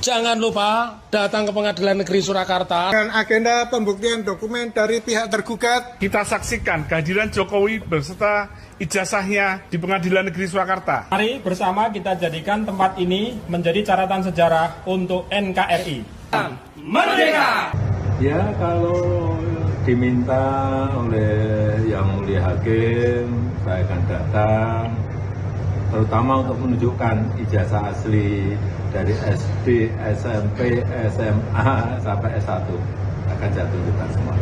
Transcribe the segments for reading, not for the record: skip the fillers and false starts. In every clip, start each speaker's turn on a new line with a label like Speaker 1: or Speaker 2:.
Speaker 1: Jangan lupa datang ke Pengadilan Negeri Surakarta
Speaker 2: dengan agenda pembuktian dokumen dari pihak tergugat.
Speaker 3: Kita saksikan kehadiran Jokowi beserta ijazahnya di Pengadilan Negeri Surakarta.
Speaker 4: Mari bersama kita jadikan tempat ini menjadi catatan sejarah untuk NKRI. Merdeka!
Speaker 5: Ya, kalau diminta oleh Yang Mulia Hakim, saya akan datang, terutama untuk menunjukkan ijazah asli dari SD, SMP, SMA, sampai S1 akan saya tunjukkan semua.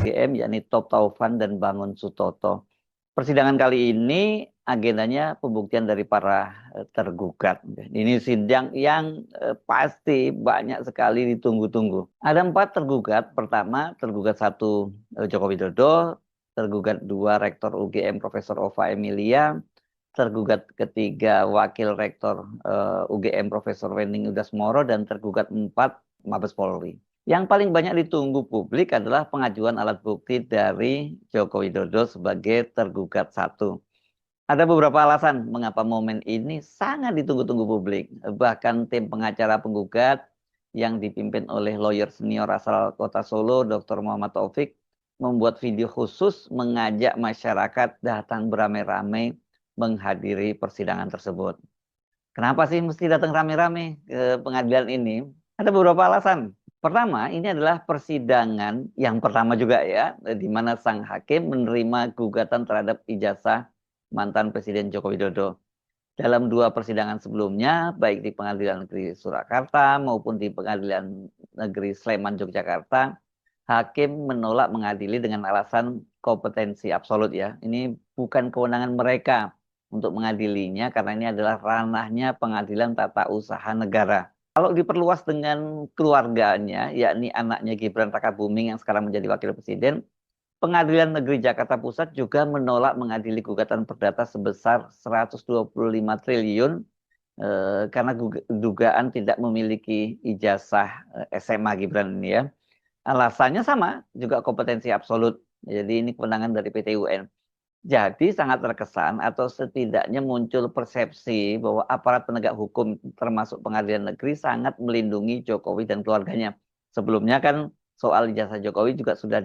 Speaker 6: GM yakni Top Taufan dan Bangun Sutoto. Persidangan kali ini agendanya pembuktian dari para tergugat. Ini sidang yang pasti banyak sekali ditunggu-tunggu. Ada 4 tergugat. Pertama, tergugat 1 Joko Widodo, tergugat 2 Rektor UGM Profesor Ova Emilia, tergugat ketiga Wakil Rektor UGM Profesor Wening Udasmoro, dan tergugat 4 Mabes Polri. Yang paling banyak ditunggu publik adalah pengajuan alat bukti dari Joko Widodo sebagai tergugat 1. Ada beberapa alasan mengapa momen ini sangat ditunggu-tunggu publik. Bahkan tim pengacara penggugat yang dipimpin oleh lawyer senior asal Kota Solo, Dr. Muhammad Taufik, membuat video khusus mengajak masyarakat datang beramai-ramai menghadiri persidangan tersebut. Kenapa sih mesti datang rame-rame ke pengadilan ini? Ada beberapa alasan. Pertama, ini adalah persidangan yang pertama juga ya, di mana sang hakim menerima gugatan terhadap ijazah mantan Presiden Joko Widodo. Dalam 2 persidangan sebelumnya, baik di Pengadilan Negeri Surakarta maupun di Pengadilan Negeri Sleman, Yogyakarta, hakim menolak mengadili dengan alasan kompetensi absolut ya. Ini bukan kewenangan mereka untuk mengadilinya karena ini adalah ranahnya Pengadilan Tata Usaha Negara. Kalau diperluas dengan keluarganya, yakni anaknya Gibran Rakabuming yang sekarang menjadi wakil presiden, Pengadilan Negeri Jakarta Pusat juga menolak mengadili gugatan perdata sebesar 125 triliun karena dugaan tidak memiliki ijazah SMA Gibran ini ya. Alasannya sama, juga kompetensi absolut. Jadi ini kewenangan dari PT UN. Jadi sangat terkesan atau setidaknya muncul persepsi bahwa aparat penegak hukum termasuk pengadilan negeri sangat melindungi Jokowi dan keluarganya. Sebelumnya kan soal ijazah Jokowi juga sudah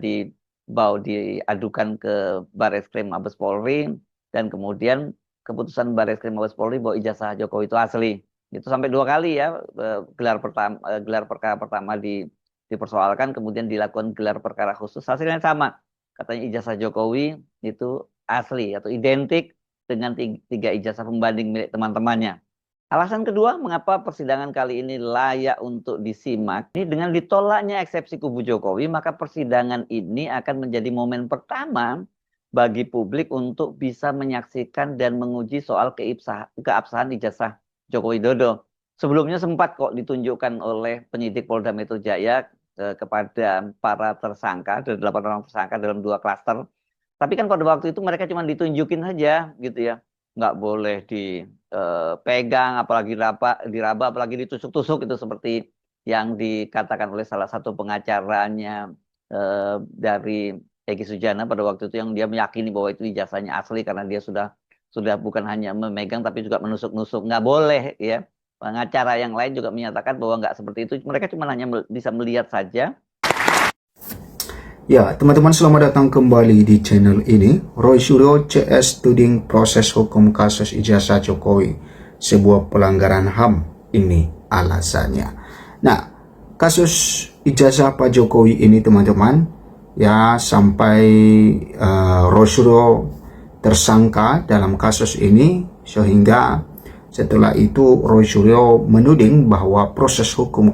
Speaker 6: diadukan ke Barreskrim Mabes Polri, dan kemudian keputusan Barreskrim Mabes Polri bahwa ijazah Jokowi itu asli. Itu sampai 2 kali ya, gelar perkara pertama dipersoalkan, kemudian dilakukan gelar perkara khusus, hasilnya sama. Katanya ijazah Jokowi itu asli atau identik dengan 3 ijazah pembanding milik teman-temannya. Alasan kedua, mengapa persidangan kali ini layak untuk disimak, ini dengan ditolaknya eksepsi kubu Jokowi, maka persidangan ini akan menjadi momen pertama bagi publik untuk bisa menyaksikan dan menguji soal keabsahan ijazah Joko Widodo. Sebelumnya sempat kok ditunjukkan oleh penyidik Polda Metro Jaya kepada para tersangka, ada 8 orang tersangka dalam 2 klaster. Tapi kan pada waktu itu mereka cuma ditunjukin saja gitu ya. Nggak boleh dipegang, apalagi diraba, apalagi ditusuk-tusuk, itu seperti yang dikatakan oleh salah satu pengacaranya dari Egy Sujana pada waktu itu, yang dia meyakini bahwa itu ijazahnya asli karena dia sudah bukan hanya memegang tapi juga menusuk-nusuk. Nggak boleh ya. Pengacara yang lain juga menyatakan bahwa nggak seperti itu. Mereka cuma hanya bisa melihat saja.
Speaker 7: Ya, teman-teman, selamat datang kembali di channel ini. Roy Suryo CS tuding proses hukum kasus ijazah Jokowi sebuah pelanggaran HAM. Ini alasannya. Nah, kasus ijazah Pak Jokowi ini teman-teman, ya sampai Roy Suryo tersangka dalam kasus ini, sehingga setelah itu Roy Suryo menuding bahwa proses hukum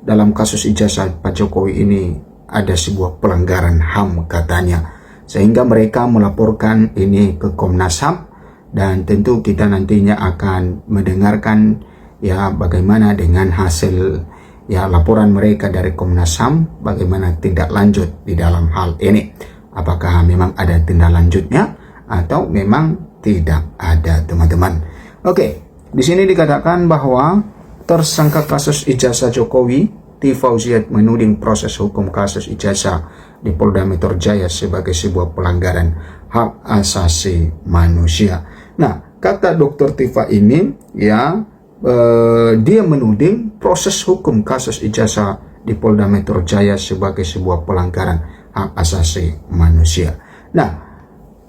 Speaker 7: dalam kasus ijazah Pak Jokowi ini ada sebuah pelanggaran HAM katanya, sehingga mereka melaporkan ini ke Komnas HAM, dan tentu kita nantinya akan mendengarkan ya bagaimana dengan hasil ya laporan mereka dari Komnas HAM, bagaimana tindak lanjut di dalam hal ini, apakah memang ada tindak lanjutnya atau memang tidak ada, teman-teman. Oke, di sini dikatakan bahwa tersangka kasus ijazah Jokowi T. Fauziat menuding proses hukum kasus ijazah di Polda Metro Jaya sebagai sebuah pelanggaran hak asasi manusia. Nah, kata Dr. Tifa ini ya dia menuding proses hukum kasus ijazah di Polda Metro Jaya sebagai sebuah pelanggaran hak asasi manusia. Nah,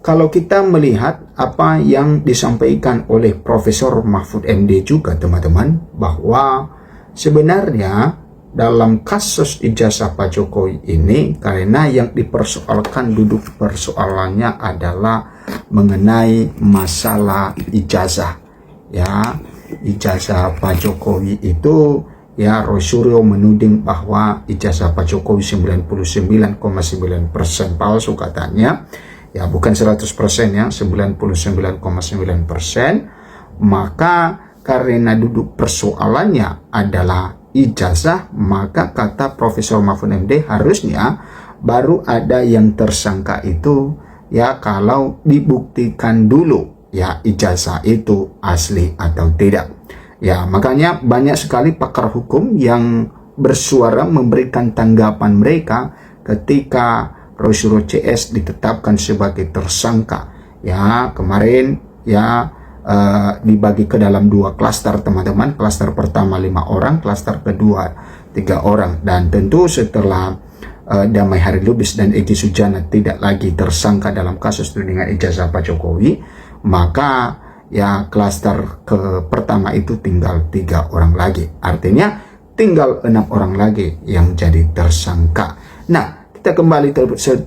Speaker 7: kalau kita melihat apa yang disampaikan oleh Profesor Mahfud MD juga teman-teman, bahwa sebenarnya dalam kasus ijazah Pak Jokowi ini, karena yang dipersoalkan duduk persoalannya adalah mengenai masalah ijazah, ya, ijazah Pak Jokowi itu, ya, Roy Suryo menuding bahwa ijazah Pak Jokowi 99,9% palsu katanya, ya, bukan 100% ya, 99,9%. Maka karena duduk persoalannya adalah ijazah, maka kata Profesor Mahfud MD harusnya baru ada yang tersangka itu, ya, kalau dibuktikan dulu, ya, ijazah itu asli atau tidak. Ya, makanya banyak sekali pakar hukum yang bersuara memberikan tanggapan mereka ketika Roy Suryo CS ditetapkan sebagai tersangka. Ya, kemarin, ya, dibagi ke dalam 2 klaster teman-teman. Klaster pertama 5 orang, klaster kedua 3 orang. Dan tentu setelah Damai Hari Lubis dan Egy Sujana tidak lagi tersangka dalam kasus tudingan ijazah Pak Jokowi, maka, ya, klaster pertama itu tinggal 3 orang lagi. Artinya tinggal 6 orang lagi yang jadi tersangka. Nah, kita kembali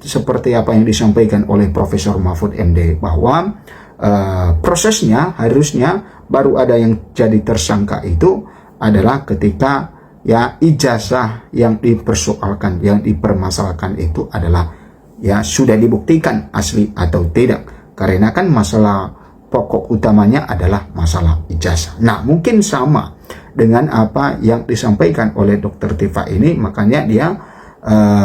Speaker 7: seperti apa yang disampaikan oleh Profesor Mahfud MD, bahwa prosesnya harusnya baru ada yang jadi tersangka itu adalah ketika, ya, ijazah yang dipersoalkan, yang dipermasalahkan itu adalah, ya, sudah dibuktikan asli atau tidak. Karena kan masalah pokok utamanya adalah masalah ijazah. Nah, mungkin sama dengan apa yang disampaikan oleh Dr. Tifa ini, makanya dia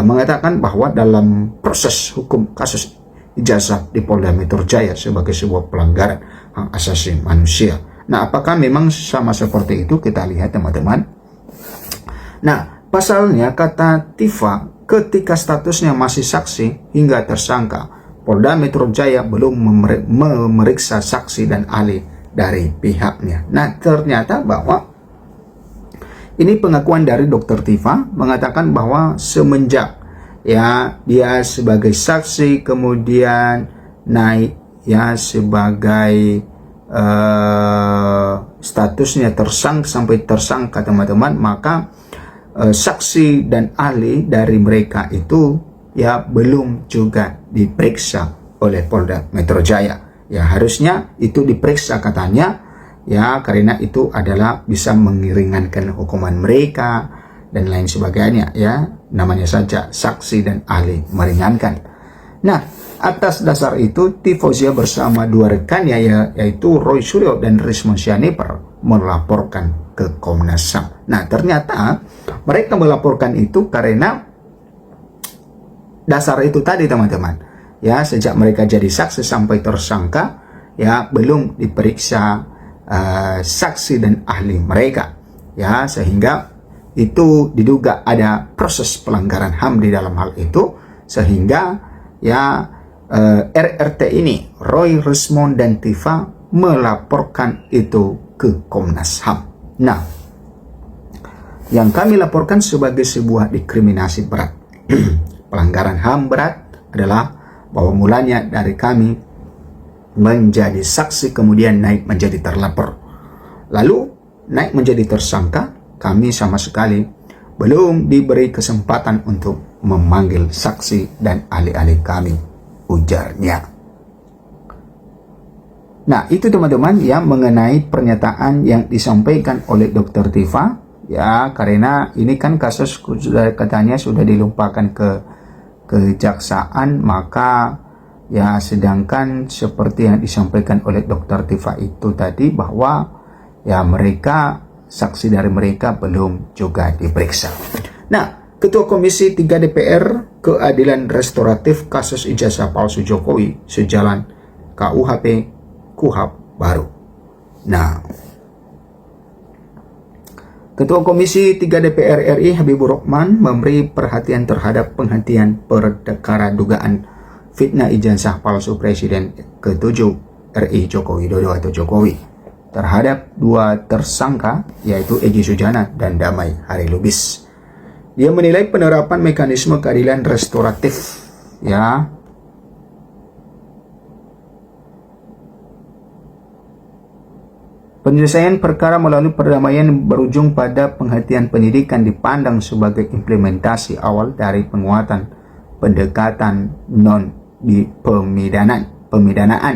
Speaker 7: mengatakan bahwa dalam proses hukum kasus ijazah di Polda Metro Jaya sebagai sebuah pelanggaran hak asasi manusia. Nah, apakah memang sama seperti itu? Kita lihat teman-teman. Nah, pasalnya kata Tifa, ketika statusnya masih saksi hingga tersangka, Polda Metro Jaya belum memeriksa saksi dan ahli dari pihaknya. Nah, ternyata bahwa ini pengakuan dari Dr. Tifa mengatakan bahwa semenjak, ya, dia sebagai saksi kemudian naik, ya, sebagai statusnya tersangka sampai tersangka teman-teman, maka saksi dan ahli dari mereka itu, ya, belum juga diperiksa oleh Polda Metro Jaya. Ya, harusnya itu diperiksa katanya, ya, karena itu adalah bisa mengeringankan hukuman mereka dan lain sebagainya, ya, namanya saja saksi dan ahli meringankan. Nah, atas dasar itu Tifozia bersama 2 rekannya, yaitu Roy Suryo dan Rismon Syahniper, melaporkan ke Komnas HAM. Nah, ternyata mereka melaporkan itu karena dasar itu tadi teman-teman, ya, sejak mereka jadi saksi sampai tersangka, ya, belum diperiksa saksi dan ahli mereka, ya, sehingga itu diduga ada proses pelanggaran HAM di dalam hal itu, sehingga, ya, RRT ini, Roy, Rismon, dan Tifa melaporkan itu ke Komnas HAM. Nah, yang kami laporkan sebagai sebuah diskriminasi berat, pelanggaran HAM berat adalah bahwa mulanya dari kami menjadi saksi kemudian naik menjadi terlapor, lalu naik menjadi tersangka, kami sama sekali belum diberi kesempatan untuk memanggil saksi dan ahli-ahli kami, ujarnya. Nah, itu teman-teman, ya, mengenai pernyataan yang disampaikan oleh Dr. Tifa, ya, karena ini kan kasus sudah katanya sudah dilumpahkan ke kejaksaan, maka, ya, sedangkan seperti yang disampaikan oleh Dr. Tifa itu tadi bahwa, ya, mereka, saksi dari mereka belum juga diperiksa. Nah, Ketua Komisi 3 DPR Keadilan Restoratif kasus ijazah palsu Jokowi sejalan KUHP KUHAP baru. Nah, Ketua Komisi 3 DPR RI Habibur Rahman memberi perhatian terhadap penghentian perkara dugaan fitnah ijazah palsu Presiden ke-7 RI Joko Widodo atau Jokowi. terhadap dua tersangka yaitu Egy Sujana dan Damai Hari Lubis. Dia menilai penerapan mekanisme keadilan restoratif penyelesaian perkara melalui perdamaian berujung pada penghentian penyidikan dipandang sebagai implementasi awal dari penguatan pendekatan pemidanaan.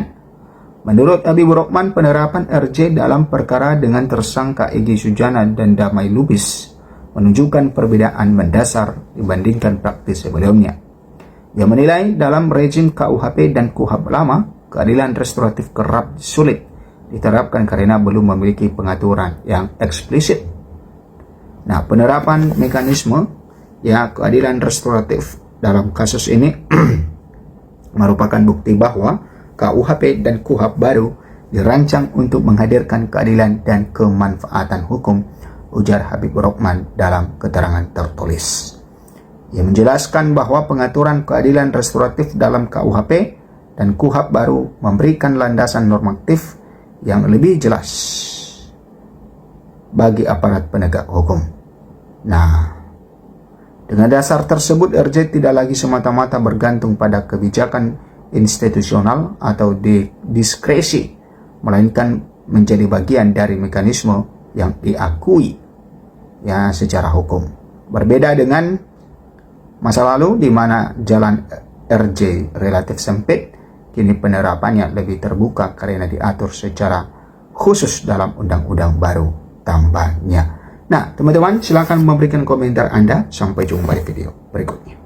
Speaker 7: Menurut Habibur Rahman, penerapan RJ dalam perkara dengan tersangka Egy Sujana dan Damai Lubis menunjukkan perbedaan mendasar dibandingkan praktis sebelumnya. Dia menilai dalam rezim KUHP dan KUHAP lama, keadilan restoratif kerap sulit diterapkan karena belum memiliki pengaturan yang eksplisit. Nah, penerapan mekanisme keadilan restoratif dalam kasus ini merupakan bukti bahwa KUHP dan KUHAP baru dirancang untuk menghadirkan keadilan dan kemanfaatan hukum, ujar Habibur Rahman dalam keterangan tertulis. Ia menjelaskan bahwa pengaturan keadilan restoratif dalam KUHP dan KUHAP baru memberikan landasan normatif yang lebih jelas bagi aparat penegak hukum. Nah, dengan dasar tersebut RJ tidak lagi semata-mata bergantung pada kebijakan institusional atau diskresi, melainkan menjadi bagian dari mekanisme yang diakui secara hukum. Berbeda dengan masa lalu di mana jalan RJ relatif sempit, kini penerapannya lebih terbuka karena diatur secara khusus dalam undang-undang baru tambahnya. Nah, teman-teman, silakan memberikan komentar Anda. Sampai jumpa di video berikutnya.